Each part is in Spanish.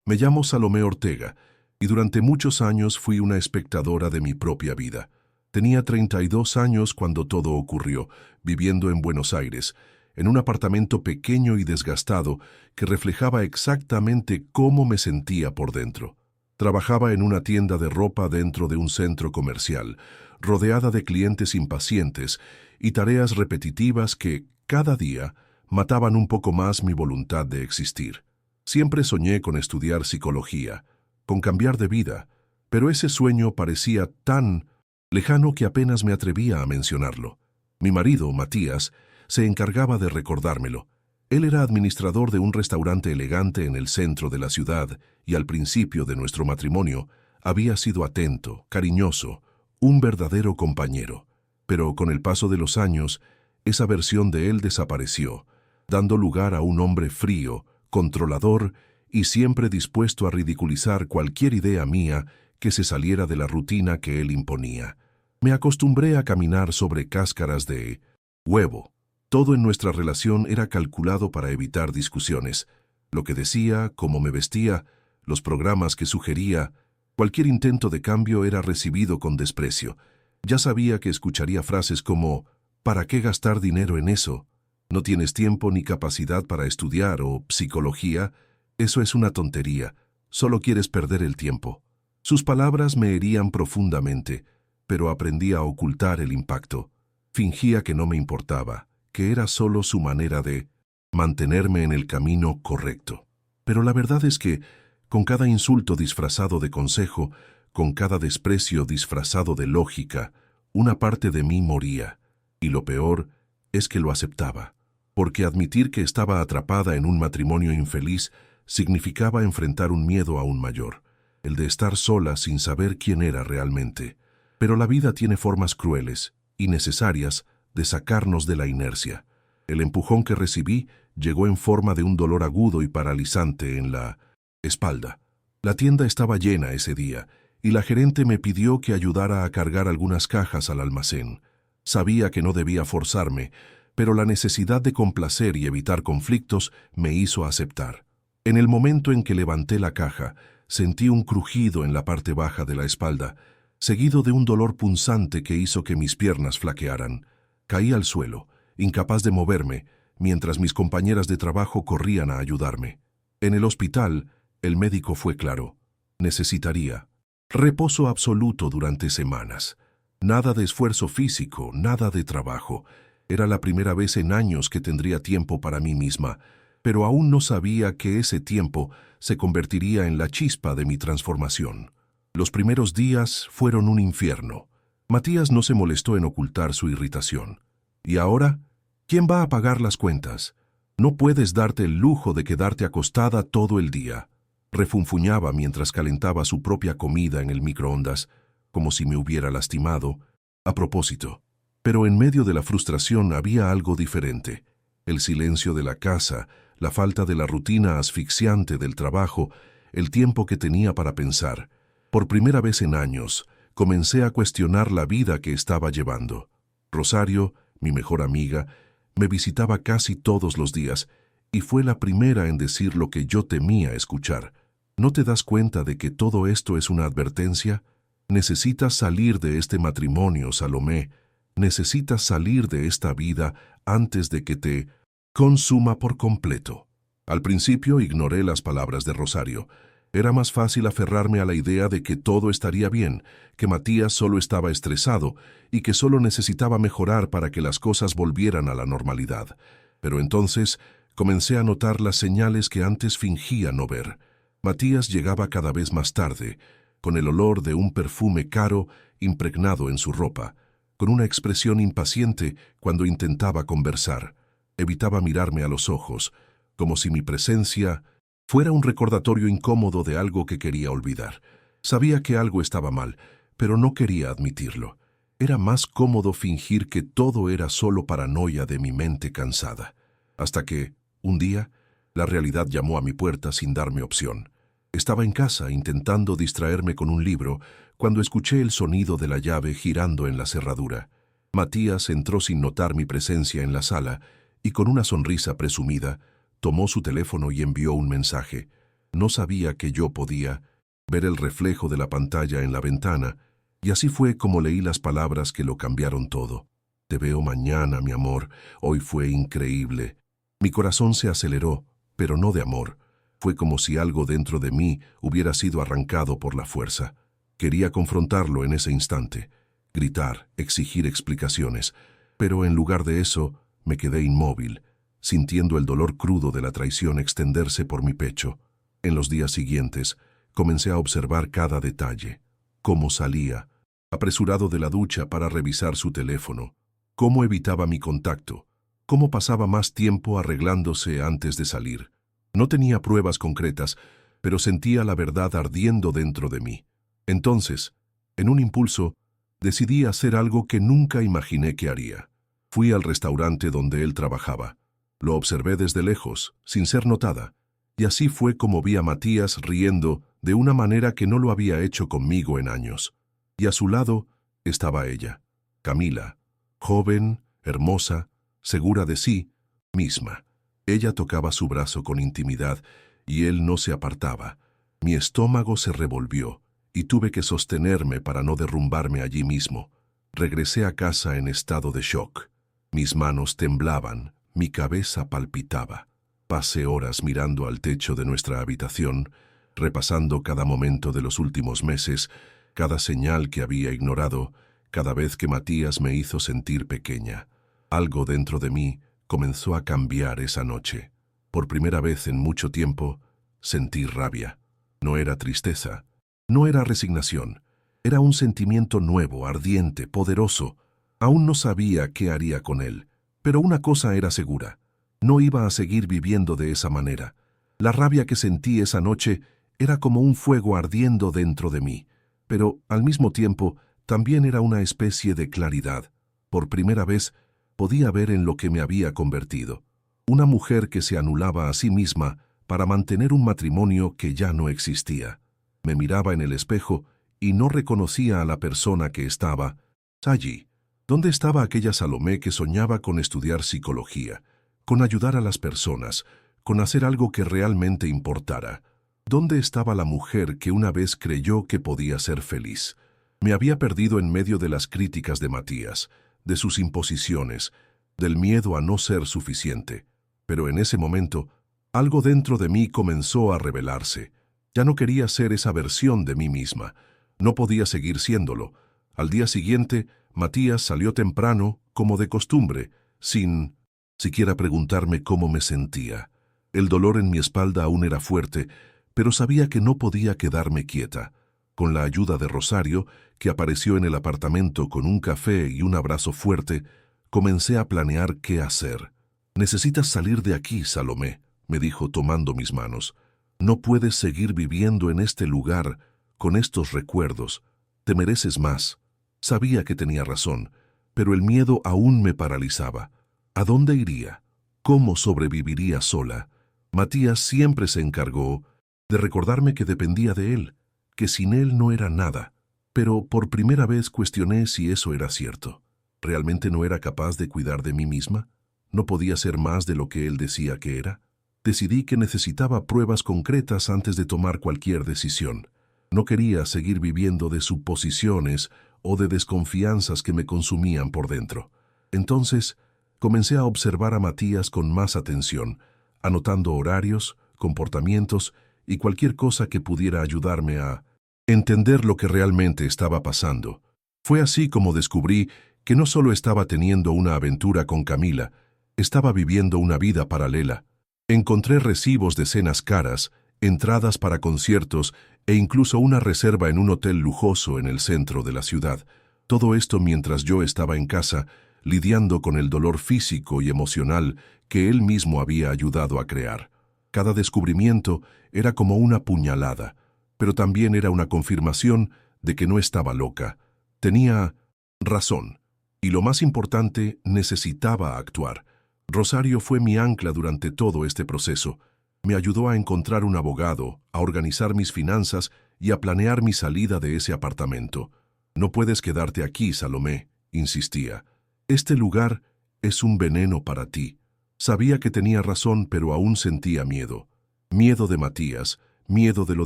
Me llamo Salomé Ortega y durante muchos años fui una espectadora de mi propia vida. Tenía 32 años cuando todo ocurrió, viviendo en Buenos Aires, en un apartamento pequeño y desgastado que reflejaba exactamente cómo me sentía por dentro. Trabajaba en una tienda de ropa dentro de un centro comercial, rodeada de clientes impacientes y tareas repetitivas que, cada día, mataban un poco más mi voluntad de existir. Siempre soñé con estudiar psicología, con cambiar de vida, pero ese sueño parecía tan lejano que apenas me atrevía a mencionarlo. Mi marido, Matías, se encargaba de recordármelo. Él era administrador de un restaurante elegante en el centro de la ciudad y al principio de nuestro matrimonio había sido atento, cariñoso, un verdadero compañero. Pero con el paso de los años, esa versión de él desapareció, dando lugar a un hombre frío, controlador y siempre dispuesto a ridiculizar cualquier idea mía que se saliera de la rutina que él imponía. Me acostumbré a caminar sobre cáscaras de huevo. Todo en nuestra relación era calculado para evitar discusiones. Lo que decía, cómo me vestía, los programas que sugería, cualquier intento de cambio era recibido con desprecio. Ya sabía que escucharía frases como «¿Para qué gastar dinero en eso? ¿No tienes tiempo ni capacidad para estudiar o psicología? Eso es una tontería. Solo quieres perder el tiempo». Sus palabras me herían profundamente, pero aprendí a ocultar el impacto. Fingía que no me importaba, que era solo su manera de mantenerme en el camino correcto. Pero la verdad es que, con cada insulto disfrazado de consejo, con cada desprecio disfrazado de lógica, una parte de mí moría. Y lo peor es que lo aceptaba, porque admitir que estaba atrapada en un matrimonio infeliz significaba enfrentar un miedo aún mayor, el de estar sola sin saber quién era realmente. Pero la vida tiene formas crueles y necesarias de sacarnos de la inercia. El empujón que recibí llegó en forma de un dolor agudo y paralizante en la espalda. La tienda estaba llena ese día y la gerente me pidió que ayudara a cargar algunas cajas al almacén. Sabía que no debía forzarme, pero la necesidad de complacer y evitar conflictos me hizo aceptar. En el momento en que levanté la caja, sentí un crujido en la parte baja de la espalda, seguido de un dolor punzante que hizo que mis piernas flaquearan. Caí al suelo, incapaz de moverme, mientras mis compañeras de trabajo corrían a ayudarme. En el hospital, el médico fue claro. Necesitaría reposo absoluto durante semanas. Nada de esfuerzo físico, nada de trabajo. Era la primera vez en años que tendría tiempo para mí misma, pero aún no sabía que ese tiempo se convertiría en la chispa de mi transformación. Los primeros días fueron un infierno. Matías no se molestó en ocultar su irritación. ¿Y ahora? ¿Quién va a pagar las cuentas? No puedes darte el lujo de quedarte acostada todo el día. Refunfuñaba mientras calentaba su propia comida en el microondas, como si me hubiera lastimado. A propósito. Pero en medio de la frustración había algo diferente. El silencio de la casa, la falta de la rutina asfixiante del trabajo, el tiempo que tenía para pensar. Por primera vez en años, comencé a cuestionar la vida que estaba llevando. Rosario, mi mejor amiga, me visitaba casi todos los días y fue la primera en decir lo que yo temía escuchar. ¿No te das cuenta de que todo esto es una advertencia? Necesitas salir de este matrimonio, Salomé. Necesitas salir de esta vida antes de que te consuma por completo. Al principio ignoré las palabras de Rosario. Era más fácil aferrarme a la idea de que todo estaría bien, que Matías solo estaba estresado y que solo necesitaba mejorar para que las cosas volvieran a la normalidad. Pero entonces comencé a notar las señales que antes fingía no ver. Matías llegaba cada vez más tarde, con el olor de un perfume caro impregnado en su ropa, con una expresión impaciente cuando intentaba conversar. Evitaba mirarme a los ojos, como si mi presencia fuera un recordatorio incómodo de algo que quería olvidar. Sabía que algo estaba mal, pero no quería admitirlo. Era más cómodo fingir que todo era solo paranoia de mi mente cansada. Hasta que, un día, la realidad llamó a mi puerta sin darme opción. Estaba en casa intentando distraerme con un libro cuando escuché el sonido de la llave girando en la cerradura. Matías entró sin notar mi presencia en la sala y con una sonrisa presumida, tomó su teléfono y envió un mensaje. No sabía que yo podía ver el reflejo de la pantalla en la ventana, y así fue como leí las palabras que lo cambiaron todo. Te veo mañana, mi amor. Hoy fue increíble. Mi corazón se aceleró, pero no de amor. Fue como si algo dentro de mí hubiera sido arrancado por la fuerza. Quería confrontarlo en ese instante, gritar, exigir explicaciones, pero en lugar de eso me quedé inmóvil, sintiendo el dolor crudo de la traición extenderse por mi pecho. En los días siguientes, comencé a observar cada detalle. Cómo salía, apresurado de la ducha para revisar su teléfono. Cómo evitaba mi contacto. Cómo pasaba más tiempo arreglándose antes de salir. No tenía pruebas concretas, pero sentía la verdad ardiendo dentro de mí. Entonces, en un impulso, decidí hacer algo que nunca imaginé que haría. Fui al restaurante donde él trabajaba. Lo observé desde lejos, sin ser notada, y así fue como vi a Matías riendo de una manera que no lo había hecho conmigo en años. Y a su lado estaba ella, Camila, joven, hermosa, segura de sí misma. Ella tocaba su brazo con intimidad y él no se apartaba. Mi estómago se revolvió y tuve que sostenerme para no derrumbarme allí mismo. Regresé a casa en estado de shock. Mis manos temblaban, mi cabeza palpitaba. Pasé horas mirando al techo de nuestra habitación, repasando cada momento de los últimos meses, cada señal que había ignorado, cada vez que Matías me hizo sentir pequeña. Algo dentro de mí comenzó a cambiar esa noche. Por primera vez en mucho tiempo, sentí rabia. No era tristeza, no era resignación. Era un sentimiento nuevo, ardiente, poderoso. Aún no sabía qué haría con él, pero una cosa era segura. No iba a seguir viviendo de esa manera. La rabia que sentí esa noche era como un fuego ardiendo dentro de mí, pero al mismo tiempo también era una especie de claridad. Por primera vez podía ver en lo que me había convertido. Una mujer que se anulaba a sí misma para mantener un matrimonio que ya no existía. Me miraba en el espejo y no reconocía a la persona que estaba allí. ¿Dónde estaba aquella Salomé que soñaba con estudiar psicología, con ayudar a las personas, con hacer algo que realmente importara? ¿Dónde estaba la mujer que una vez creyó que podía ser feliz? Me había perdido en medio de las críticas de Matías, de sus imposiciones, del miedo a no ser suficiente. Pero en ese momento, algo dentro de mí comenzó a revelarse. Ya no quería ser esa versión de mí misma. No podía seguir siéndolo. Al día siguiente, Matías salió temprano, como de costumbre, sin siquiera preguntarme cómo me sentía. El dolor en mi espalda aún era fuerte, pero sabía que no podía quedarme quieta. Con la ayuda de Rosario, que apareció en el apartamento con un café y un abrazo fuerte, comencé a planear qué hacer. «Necesitas salir de aquí, Salomé», me dijo tomando mis manos. «No puedes seguir viviendo en este lugar, con estos recuerdos. Te mereces más». Sabía que tenía razón, pero el miedo aún me paralizaba. ¿A dónde iría? ¿Cómo sobreviviría sola? Matías siempre se encargó de recordarme que dependía de él, que sin él no era nada. Pero por primera vez cuestioné si eso era cierto. ¿Realmente no era capaz de cuidar de mí misma? ¿No podía ser más de lo que él decía que era? Decidí que necesitaba pruebas concretas antes de tomar cualquier decisión. No quería seguir viviendo de suposiciones o de desconfianzas que me consumían por dentro. Entonces, comencé a observar a Matías con más atención, anotando horarios, comportamientos y cualquier cosa que pudiera ayudarme a entender lo que realmente estaba pasando. Fue así como descubrí que no solo estaba teniendo una aventura con Camila, estaba viviendo una vida paralela. Encontré recibos de cenas caras, entradas para conciertos e incluso una reserva en un hotel lujoso en el centro de la ciudad. Todo esto mientras yo estaba en casa, lidiando con el dolor físico y emocional que él mismo había ayudado a crear. Cada descubrimiento era como una puñalada, pero también era una confirmación de que no estaba loca. Tenía razón, y lo más importante, necesitaba actuar. Rosario fue mi ancla durante todo este proceso. Me ayudó a encontrar un abogado, a organizar mis finanzas y a planear mi salida de ese apartamento. «No puedes quedarte aquí, Salomé», insistía. «Este lugar es un veneno para ti». Sabía que tenía razón, pero aún sentía miedo. Miedo de Matías, miedo de lo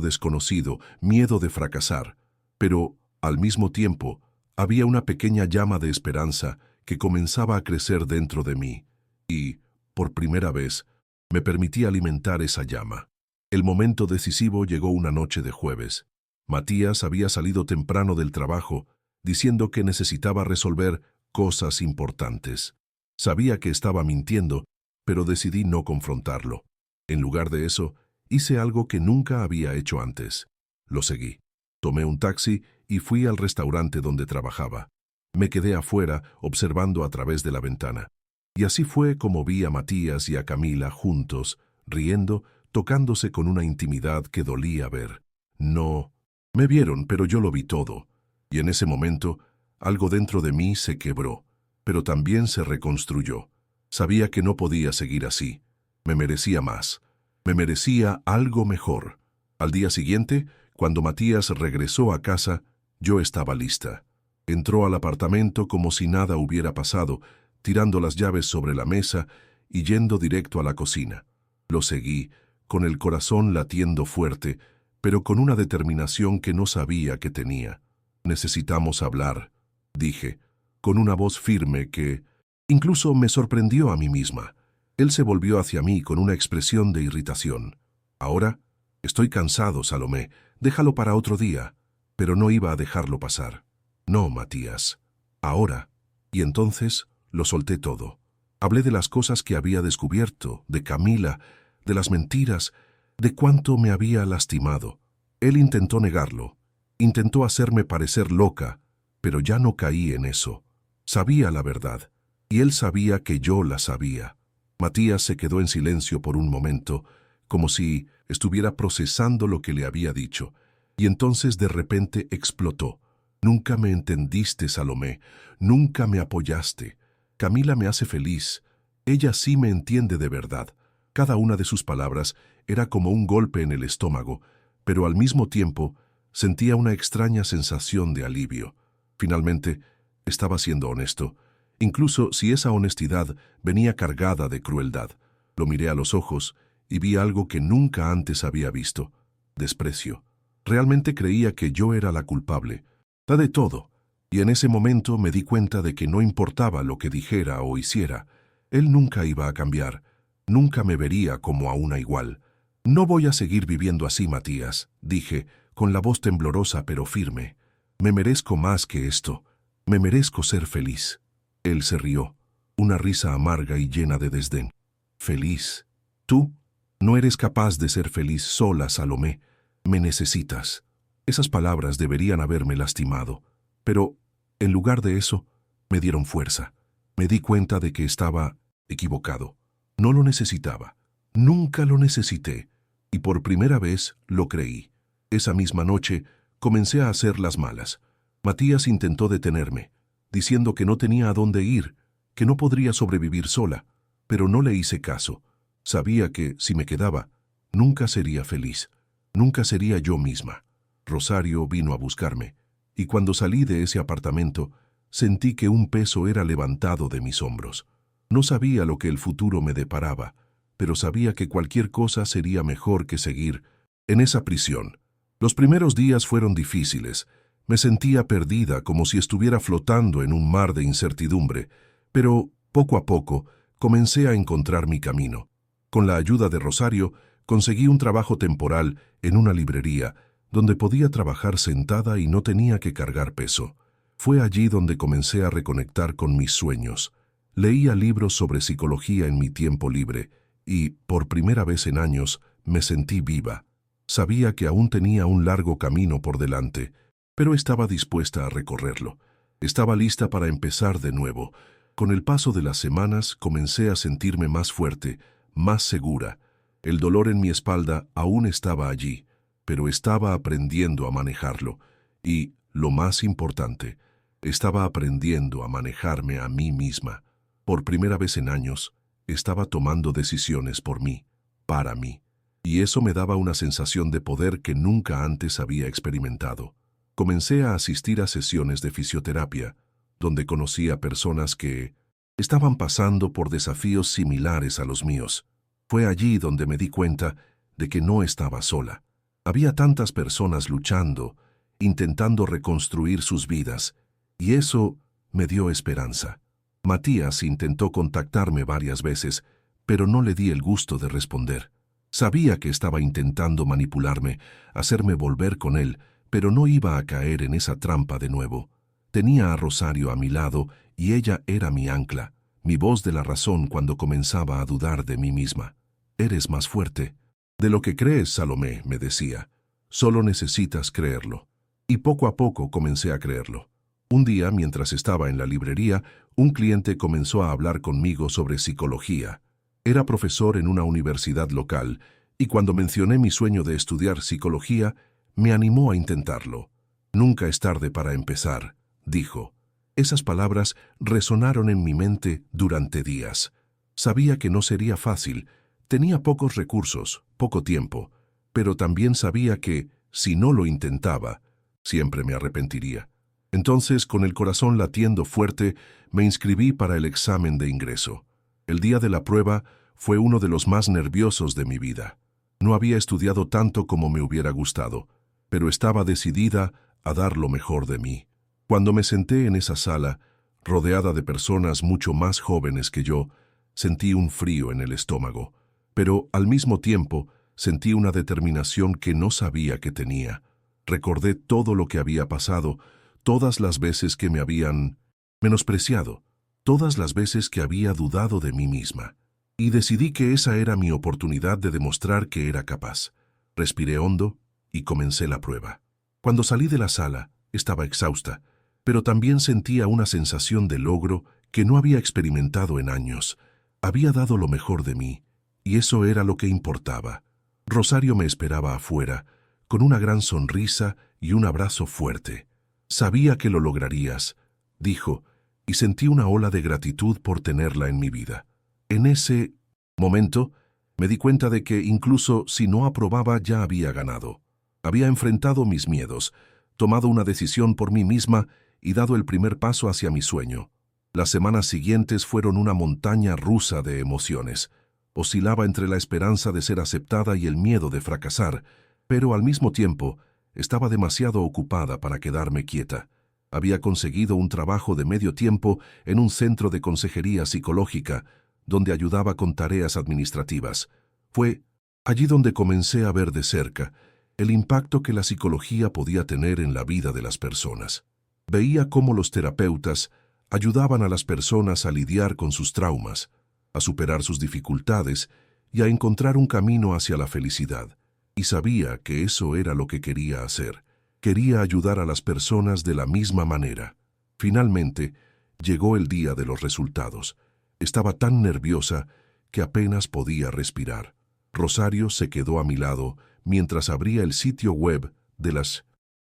desconocido, miedo de fracasar. Pero, al mismo tiempo, había una pequeña llama de esperanza que comenzaba a crecer dentro de mí. Y, por primera vez, me permití alimentar esa llama. El momento decisivo llegó una noche de jueves. Matías había salido temprano del trabajo, diciendo que necesitaba resolver cosas importantes. Sabía que estaba mintiendo, pero decidí no confrontarlo. En lugar de eso, hice algo que nunca había hecho antes. Lo seguí. Tomé un taxi y fui al restaurante donde trabajaba. Me quedé afuera, observando a través de la ventana. Y así fue como vi a Matías y a Camila juntos, riendo, tocándose con una intimidad que dolía ver. No, me vieron, pero yo lo vi todo. Y en ese momento, algo dentro de mí se quebró, pero también se reconstruyó. Sabía que no podía seguir así. Me merecía más. Me merecía algo mejor. Al día siguiente, cuando Matías regresó a casa, yo estaba lista. Entró al apartamento como si nada hubiera pasado, tirando las llaves sobre la mesa y yendo directo a la cocina. Lo seguí, con el corazón latiendo fuerte, pero con una determinación que no sabía que tenía. «Necesitamos hablar», dije, con una voz firme que incluso me sorprendió a mí misma. Él se volvió hacia mí con una expresión de irritación. «Ahora, estoy cansado, Salomé, déjalo para otro día». Pero no iba a dejarlo pasar. «No, Matías. Ahora». Y entonces lo solté todo. Hablé de las cosas que había descubierto, de Camila, de las mentiras, de cuánto me había lastimado. Él intentó negarlo, intentó hacerme parecer loca, pero ya no caí en eso. Sabía la verdad, y él sabía que yo la sabía. Matías se quedó en silencio por un momento, como si estuviera procesando lo que le había dicho, y entonces de repente explotó. «Nunca me entendiste, Salomé, nunca me apoyaste. Camila me hace feliz. Ella sí me entiende de verdad». Cada una de sus palabras era como un golpe en el estómago, pero al mismo tiempo sentía una extraña sensación de alivio. Finalmente, estaba siendo honesto, incluso si esa honestidad venía cargada de crueldad. Lo miré a los ojos y vi algo que nunca antes había visto: desprecio. Realmente creía que yo era la culpable, la de todo, y en ese momento me di cuenta de que no importaba lo que dijera o hiciera, él nunca iba a cambiar, nunca me vería como a una igual. «No voy a seguir viviendo así, Matías», dije, con la voz temblorosa pero firme. «Me merezco más que esto. Me merezco ser feliz». Él se rió, una risa amarga y llena de desdén. «¿Feliz? Tú? No eres capaz de ser feliz sola, Salomé. Me necesitas». Esas palabras deberían haberme lastimado, pero, en lugar de eso, me dieron fuerza. Me di cuenta de que estaba equivocado. No lo necesitaba. Nunca lo necesité. Y por primera vez lo creí. Esa misma noche comencé a hacer las malas. Matías intentó detenerme, diciendo que no tenía a dónde ir, que no podría sobrevivir sola, pero no le hice caso. Sabía que, si me quedaba, nunca sería feliz, nunca sería yo misma. Rosario vino a buscarme, y cuando salí de ese apartamento, sentí que un peso era levantado de mis hombros. No sabía lo que el futuro me deparaba, pero sabía que cualquier cosa sería mejor que seguir en esa prisión. Los primeros días fueron difíciles. Me sentía perdida, como si estuviera flotando en un mar de incertidumbre, pero poco a poco comencé a encontrar mi camino. Con la ayuda de Rosario, conseguí un trabajo temporal en una librería, donde podía trabajar sentada y no tenía que cargar peso. Fue allí donde comencé a reconectar con mis sueños. Leía libros sobre psicología en mi tiempo libre y, por primera vez en años, me sentí viva. Sabía que aún tenía un largo camino por delante, pero estaba dispuesta a recorrerlo. Estaba lista para empezar de nuevo. Con el paso de las semanas comencé a sentirme más fuerte, más segura. El dolor en mi espalda aún estaba allí, pero estaba aprendiendo a manejarlo. Y, lo más importante, estaba aprendiendo a manejarme a mí misma. Por primera vez en años, estaba tomando decisiones por mí, para mí. Y eso me daba una sensación de poder que nunca antes había experimentado. Comencé a asistir a sesiones de fisioterapia, donde conocí a personas que estaban pasando por desafíos similares a los míos. Fue allí donde me di cuenta de que no estaba sola. Había tantas personas luchando, intentando reconstruir sus vidas, y eso me dio esperanza. Matías intentó contactarme varias veces, pero no le di el gusto de responder. Sabía que estaba intentando manipularme, hacerme volver con él, pero no iba a caer en esa trampa de nuevo. Tenía a Rosario a mi lado y ella era mi ancla, mi voz de la razón cuando comenzaba a dudar de mí misma. Eres más fuerte de lo que crees, Salomé, me decía. Solo necesitas creerlo. Y poco a poco comencé a creerlo. Un día, mientras estaba en la librería, un cliente comenzó a hablar conmigo sobre psicología. Era profesor en una universidad local, y cuando mencioné mi sueño de estudiar psicología, me animó a intentarlo. Nunca es tarde para empezar, dijo. Esas palabras resonaron en mi mente durante días. Sabía que no sería fácil, tenía pocos recursos, poco tiempo, pero también sabía que, si no lo intentaba, siempre me arrepentiría. Entonces, con el corazón latiendo fuerte, me inscribí para el examen de ingreso. El día de la prueba fue uno de los más nerviosos de mi vida. No había estudiado tanto como me hubiera gustado, pero estaba decidida a dar lo mejor de mí. Cuando me senté en esa sala, rodeada de personas mucho más jóvenes que yo, sentí un frío en el estómago, pero al mismo tiempo sentí una determinación que no sabía que tenía. Recordé todo lo que había pasado, todas las veces que me habían menospreciado, todas las veces que había dudado de mí misma, y decidí que esa era mi oportunidad de demostrar que era capaz. Respiré hondo y comencé la prueba. Cuando salí de la sala, estaba exhausta, pero también sentía una sensación de logro que no había experimentado en años. Había dado lo mejor de mí, y eso era lo que importaba. Rosario me esperaba afuera, con una gran sonrisa y un abrazo fuerte. Sabía que lo lograrías, dijo, y sentí una ola de gratitud por tenerla en mi vida. En ese momento, me di cuenta de que incluso si no aprobaba ya había ganado. Había enfrentado mis miedos, tomado una decisión por mí misma y dado el primer paso hacia mi sueño. Las semanas siguientes fueron una montaña rusa de emociones. Oscilaba entre la esperanza de ser aceptada y el miedo de fracasar, pero al mismo tiempo estaba demasiado ocupada para quedarme quieta. Había conseguido un trabajo de medio tiempo en un centro de consejería psicológica, donde ayudaba con tareas administrativas. Fue allí donde comencé a ver de cerca el impacto que la psicología podía tener en la vida de las personas. Veía cómo los terapeutas ayudaban a las personas a lidiar con sus traumas, a superar sus dificultades y a encontrar un camino hacia la felicidad. Y sabía que eso era lo que quería hacer. Quería ayudar a las personas de la misma manera. Finalmente, llegó el día de los resultados. Estaba tan nerviosa que apenas podía respirar. Rosario se quedó a mi lado mientras abría el sitio web de la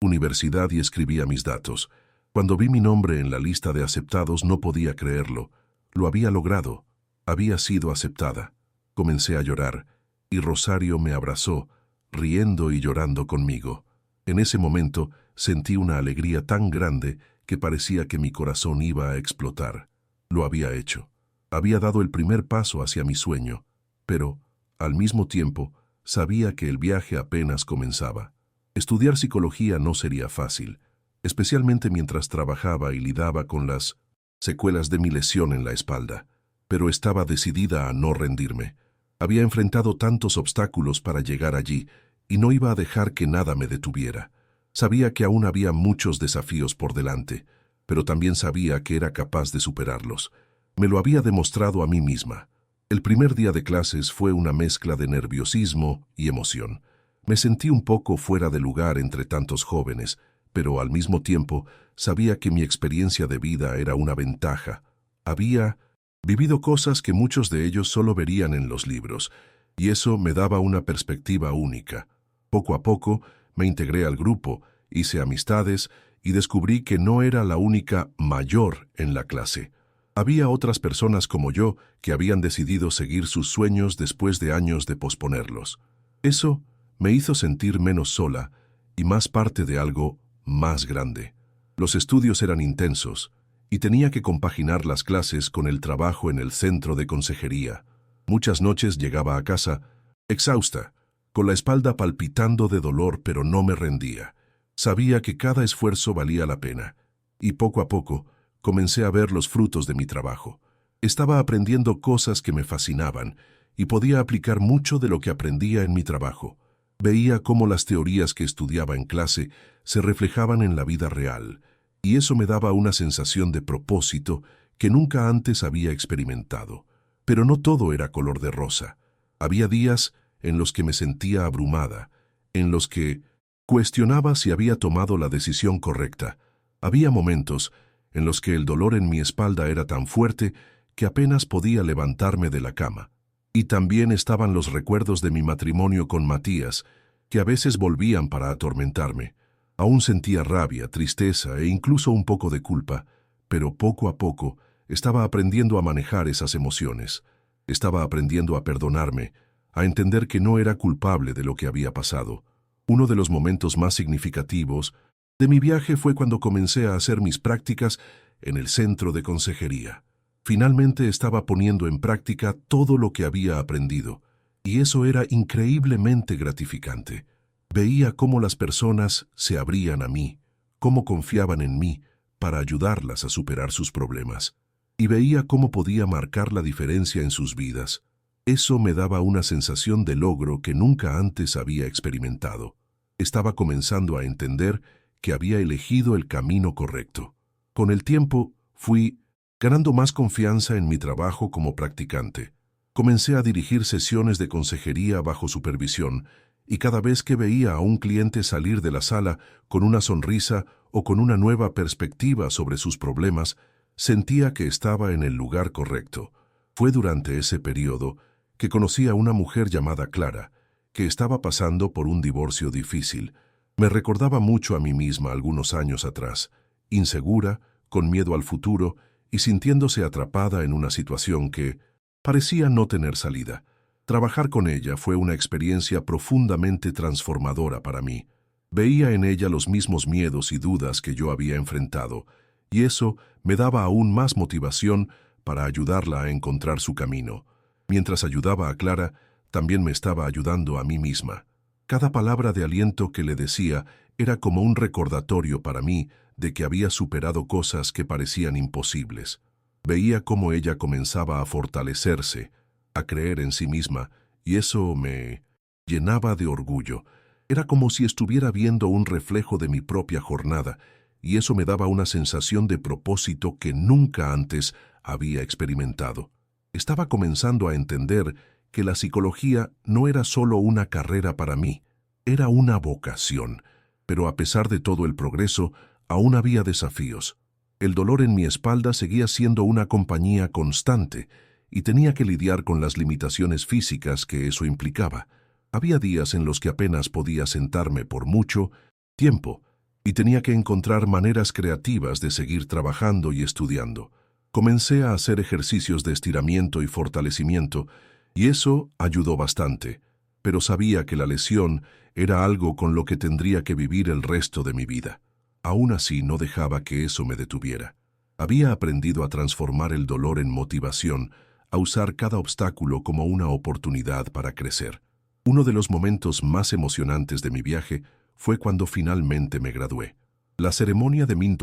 universidad y escribía mis datos. Cuando vi mi nombre en la lista de aceptados no podía creerlo. Lo había logrado. Había sido aceptada. Comencé a llorar, y Rosario me abrazó, riendo y llorando conmigo. En ese momento sentí una alegría tan grande que parecía que mi corazón iba a explotar. Lo había hecho. Había dado el primer paso hacia mi sueño, pero, al mismo tiempo, sabía que el viaje apenas comenzaba. Estudiar psicología no sería fácil, especialmente mientras trabajaba y lidiaba con las secuelas de mi lesión en la espalda, pero estaba decidida a no rendirme. Había enfrentado tantos obstáculos para llegar allí y no iba a dejar que nada me detuviera. Sabía que aún había muchos desafíos por delante, pero también sabía que era capaz de superarlos. Me lo había demostrado a mí misma. El primer día de clases fue una mezcla de nerviosismo y emoción. Me sentí un poco fuera de lugar entre tantos jóvenes, pero al mismo tiempo sabía que mi experiencia de vida era una ventaja. Había vivido cosas que muchos de ellos solo verían en los libros, y eso me daba una perspectiva única. Poco a poco me integré al grupo, hice amistades y descubrí que no era la única mayor en la clase. Había otras personas como yo que habían decidido seguir sus sueños después de años de posponerlos. Eso me hizo sentir menos sola y más parte de algo más grande. Los estudios eran intensos y tenía que compaginar las clases con el trabajo en el centro de consejería. Muchas noches llegaba a casa exhausta, con la espalda palpitando de dolor, pero no me rendía. Sabía que cada esfuerzo valía la pena, y poco a poco comencé a ver los frutos de mi trabajo. Estaba aprendiendo cosas que me fascinaban, y podía aplicar mucho de lo que aprendía en mi trabajo. Veía cómo las teorías que estudiaba en clase se reflejaban en la vida real, y eso me daba una sensación de propósito que nunca antes había experimentado. Pero no todo era color de rosa. Había días en los que me sentía abrumada, en los que cuestionaba si había tomado la decisión correcta. Había momentos en los que el dolor en mi espalda era tan fuerte que apenas podía levantarme de la cama. Y también estaban los recuerdos de mi matrimonio con Matías, que a veces volvían para atormentarme. Aún sentía rabia, tristeza e incluso un poco de culpa, pero poco a poco estaba aprendiendo a manejar esas emociones. Estaba aprendiendo a perdonarme, a entender que no era culpable de lo que había pasado. Uno de los momentos más significativos de mi viaje fue cuando comencé a hacer mis prácticas en el centro de consejería. Finalmente estaba poniendo en práctica todo lo que había aprendido, y eso era increíblemente gratificante. Veía cómo las personas se abrían a mí, cómo confiaban en mí para ayudarlas a superar sus problemas, y veía cómo podía marcar la diferencia en sus vidas. Eso me daba una sensación de logro que nunca antes había experimentado. Estaba comenzando a entender que había elegido el camino correcto. Con el tiempo, fui ganando más confianza en mi trabajo como practicante. Comencé a dirigir sesiones de consejería bajo supervisión, y cada vez que veía a un cliente salir de la sala con una sonrisa o con una nueva perspectiva sobre sus problemas, sentía que estaba en el lugar correcto. Fue durante ese periodo que conocí a una mujer llamada Clara, que estaba pasando por un divorcio difícil. Me recordaba mucho a mí misma algunos años atrás, insegura, con miedo al futuro y sintiéndose atrapada en una situación que parecía no tener salida. Trabajar con ella fue una experiencia profundamente transformadora para mí. Veía en ella los mismos miedos y dudas que yo había enfrentado, y eso me daba aún más motivación para ayudarla a encontrar su camino. Mientras ayudaba a Clara, también me estaba ayudando a mí misma. Cada palabra de aliento que le decía era como un recordatorio para mí de que había superado cosas que parecían imposibles. Veía cómo ella comenzaba a fortalecerse, a creer en sí misma, y eso me llenaba de orgullo. Era como si estuviera viendo un reflejo de mi propia jornada, y eso me daba una sensación de propósito que nunca antes había experimentado. Estaba comenzando a entender que la psicología no era solo una carrera para mí, era una vocación. Pero a pesar de todo el progreso, aún había desafíos. El dolor en mi espalda seguía siendo una compañía constante, y tenía que lidiar con las limitaciones físicas que eso implicaba. Había días en los que apenas podía sentarme por mucho tiempo, y tenía que encontrar maneras creativas de seguir trabajando y estudiando. Comencé a hacer ejercicios de estiramiento y fortalecimiento, y eso ayudó bastante, pero sabía que la lesión era algo con lo que tendría que vivir el resto de mi vida. Aún así, no dejaba que eso me detuviera. Había aprendido a transformar el dolor en motivación, a usar cada obstáculo como una oportunidad para crecer. Uno de los momentos más emocionantes de mi viaje fue cuando finalmente me gradué. La ceremonia de mi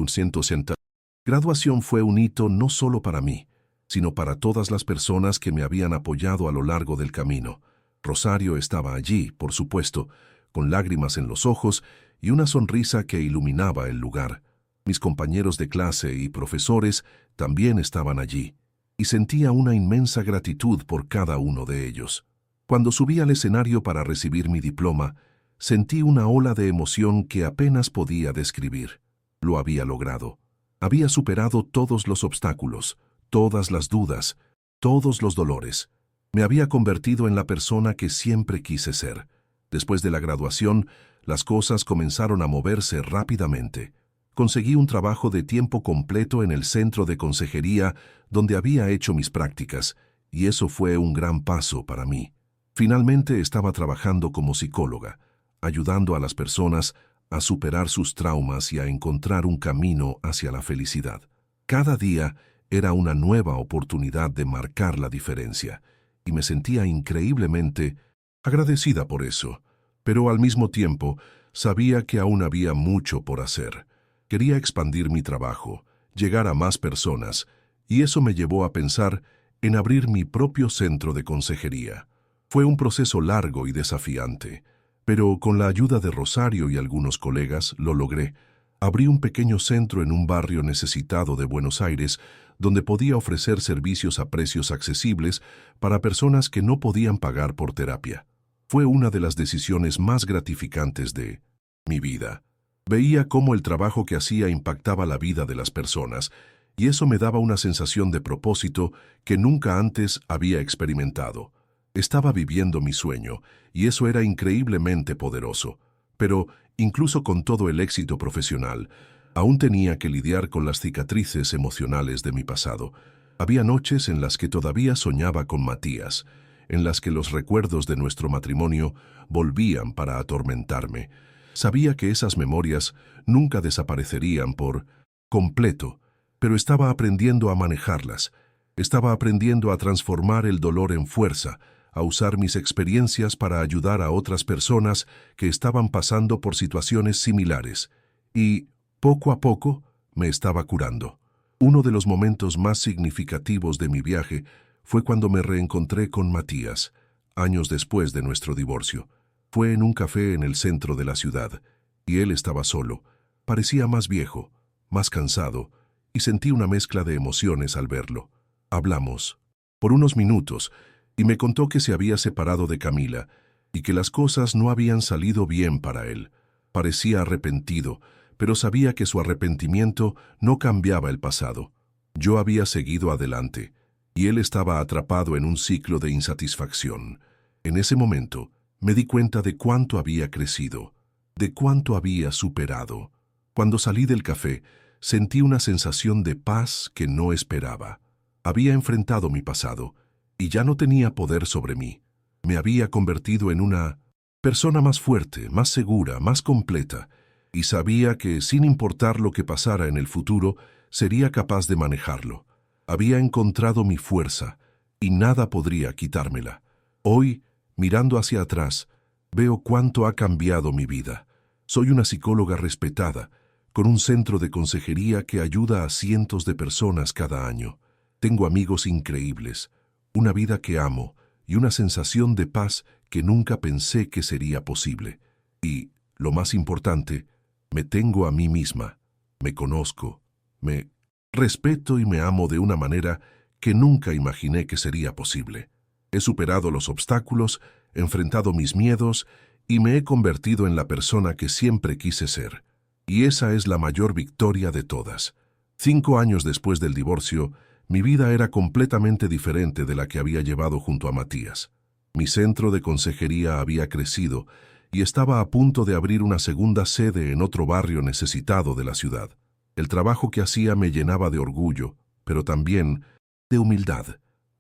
graduación fue un hito no solo para mí, sino para todas las personas que me habían apoyado a lo largo del camino. Rosario estaba allí, por supuesto, con lágrimas en los ojos y una sonrisa que iluminaba el lugar. Mis compañeros de clase y profesores también estaban allí, y sentía una inmensa gratitud por cada uno de ellos. Cuando subí al escenario para recibir mi diploma, sentí una ola de emoción que apenas podía describir. Lo había logrado. Había superado todos los obstáculos, todas las dudas, todos los dolores. Me había convertido en la persona que siempre quise ser. Después de la graduación, las cosas comenzaron a moverse rápidamente. Conseguí un trabajo de tiempo completo en el centro de consejería donde había hecho mis prácticas, y eso fue un gran paso para mí. Finalmente estaba trabajando como psicóloga, ayudando a las personas a superar sus traumas y a encontrar un camino hacia la felicidad. Cada día era una nueva oportunidad de marcar la diferencia, y me sentía increíblemente agradecida por eso, pero al mismo tiempo sabía que aún había mucho por hacer. Quería expandir mi trabajo, llegar a más personas, y eso me llevó a pensar en abrir mi propio centro de consejería. Fue un proceso largo y desafiante, pero con la ayuda de Rosario y algunos colegas lo logré. Abrí un pequeño centro en un barrio necesitado de Buenos Aires, donde podía ofrecer servicios a precios accesibles para personas que no podían pagar por terapia. Fue una de las decisiones más gratificantes de mi vida. Veía cómo el trabajo que hacía impactaba la vida de las personas, y eso me daba una sensación de propósito que nunca antes había experimentado. Estaba viviendo mi sueño, y eso era increíblemente poderoso. Pero, incluso con todo el éxito profesional, aún tenía que lidiar con las cicatrices emocionales de mi pasado. Había noches en las que todavía soñaba con Matías, en las que los recuerdos de nuestro matrimonio volvían para atormentarme. Sabía que esas memorias nunca desaparecerían por completo, pero estaba aprendiendo a manejarlas. Estaba aprendiendo a transformar el dolor en fuerza, a usar mis experiencias para ayudar a otras personas que estaban pasando por situaciones similares. Y, poco a poco, me estaba curando. Uno de los momentos más significativos de mi viaje fue cuando me reencontré con Matías, años después de nuestro divorcio. Fue en un café en el centro de la ciudad, y él estaba solo. Parecía más viejo, más cansado, y sentí una mezcla de emociones al verlo. Hablamos por unos minutos, y me contó que se había separado de Camila, y que las cosas no habían salido bien para él. Parecía arrepentido, pero sabía que su arrepentimiento no cambiaba el pasado. Yo había seguido adelante, y él estaba atrapado en un ciclo de insatisfacción. En ese momento, me di cuenta de cuánto había crecido, de cuánto había superado. Cuando salí del café, sentí una sensación de paz que no esperaba. Había enfrentado mi pasado, y ya no tenía poder sobre mí. Me había convertido en una persona más fuerte, más segura, más completa, y sabía que, sin importar lo que pasara en el futuro, sería capaz de manejarlo. Había encontrado mi fuerza, y nada podría quitármela. Hoy, mirando hacia atrás, veo cuánto ha cambiado mi vida. Soy una psicóloga respetada, con un centro de consejería que ayuda a cientos de personas cada año. Tengo amigos increíbles, una vida que amo y una sensación de paz que nunca pensé que sería posible. Y, lo más importante, me tengo a mí misma, me conozco, me respeto y me amo de una manera que nunca imaginé que sería posible. He superado los obstáculos, enfrentado mis miedos y me he convertido en la persona que siempre quise ser. Y esa es la mayor victoria de todas. 5 años después del divorcio, mi vida era completamente diferente de la que había llevado junto a Matías. Mi centro de consejería había crecido y estaba a punto de abrir una segunda sede en otro barrio necesitado de la ciudad. El trabajo que hacía me llenaba de orgullo, pero también de humildad.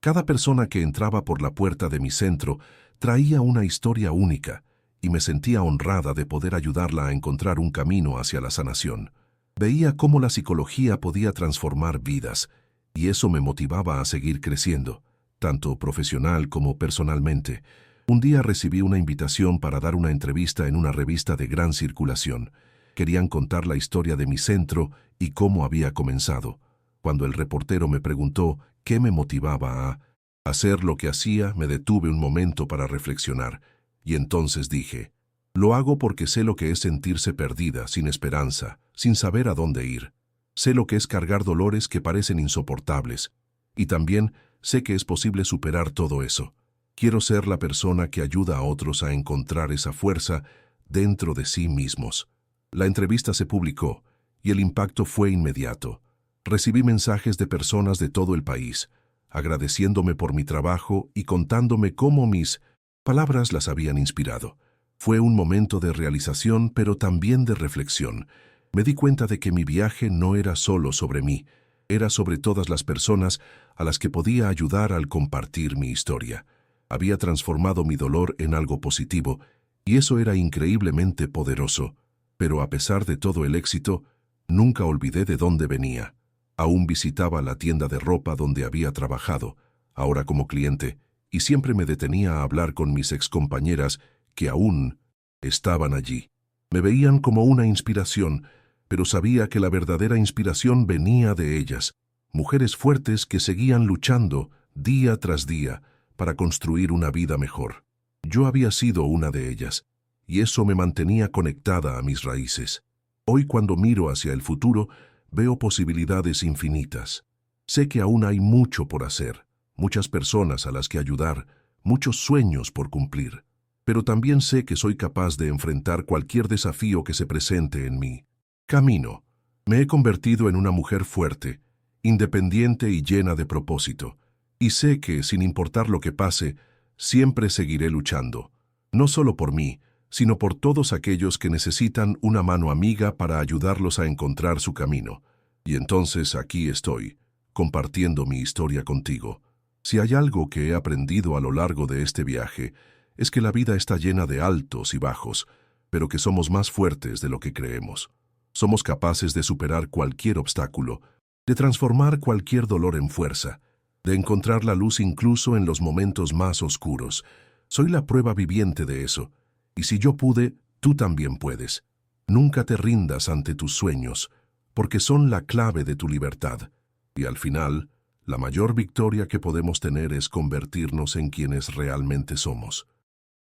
Cada persona que entraba por la puerta de mi centro traía una historia única, y me sentía honrada de poder ayudarla a encontrar un camino hacia la sanación. Veía cómo la psicología podía transformar vidas, y eso me motivaba a seguir creciendo, tanto profesional como personalmente. Un día recibí una invitación para dar una entrevista en una revista de gran circulación. Querían contar la historia de mi centro y cómo había comenzado. Cuando el reportero me preguntó qué me motivaba a hacer lo que hacía, me detuve un momento para reflexionar. Y entonces dije, lo hago porque sé lo que es sentirse perdida, sin esperanza, sin saber a dónde ir. Sé lo que es cargar dolores que parecen insoportables. Y también sé que es posible superar todo eso. Quiero ser la persona que ayuda a otros a encontrar esa fuerza dentro de sí mismos. La entrevista se publicó, y el impacto fue inmediato. Recibí mensajes de personas de todo el país, agradeciéndome por mi trabajo y contándome cómo mis palabras las habían inspirado. Fue un momento de realización, pero también de reflexión. Me di cuenta de que mi viaje no era solo sobre mí, era sobre todas las personas a las que podía ayudar al compartir mi historia. Había transformado mi dolor en algo positivo, y eso era increíblemente poderoso. Pero a pesar de todo el éxito, nunca olvidé de dónde venía. Aún visitaba la tienda de ropa donde había trabajado, ahora como cliente, y siempre me detenía a hablar con mis excompañeras que aún estaban allí. Me veían como una inspiración, pero sabía que la verdadera inspiración venía de ellas, mujeres fuertes que seguían luchando día tras día para construir una vida mejor. Yo había sido una de ellas, y eso me mantenía conectada a mis raíces. Hoy, cuando miro hacia el futuro, veo posibilidades infinitas. Sé que aún hay mucho por hacer, muchas personas a las que ayudar, muchos sueños por cumplir. Pero también sé que soy capaz de enfrentar cualquier desafío que se presente en mí. Camino. Me he convertido en una mujer fuerte, independiente y llena de propósito. Y sé que, sin importar lo que pase, siempre seguiré luchando. No solo por mí, sino por todos aquellos que necesitan una mano amiga para ayudarlos a encontrar su camino. Y entonces aquí estoy, compartiendo mi historia contigo. Si hay algo que he aprendido a lo largo de este viaje, es que la vida está llena de altos y bajos, pero que somos más fuertes de lo que creemos. Somos capaces de superar cualquier obstáculo, de transformar cualquier dolor en fuerza, de encontrar la luz incluso en los momentos más oscuros. Soy la prueba viviente de eso, y si yo pude, tú también puedes. Nunca te rindas ante tus sueños, porque son la clave de tu libertad. Y al final, la mayor victoria que podemos tener es convertirnos en quienes realmente somos.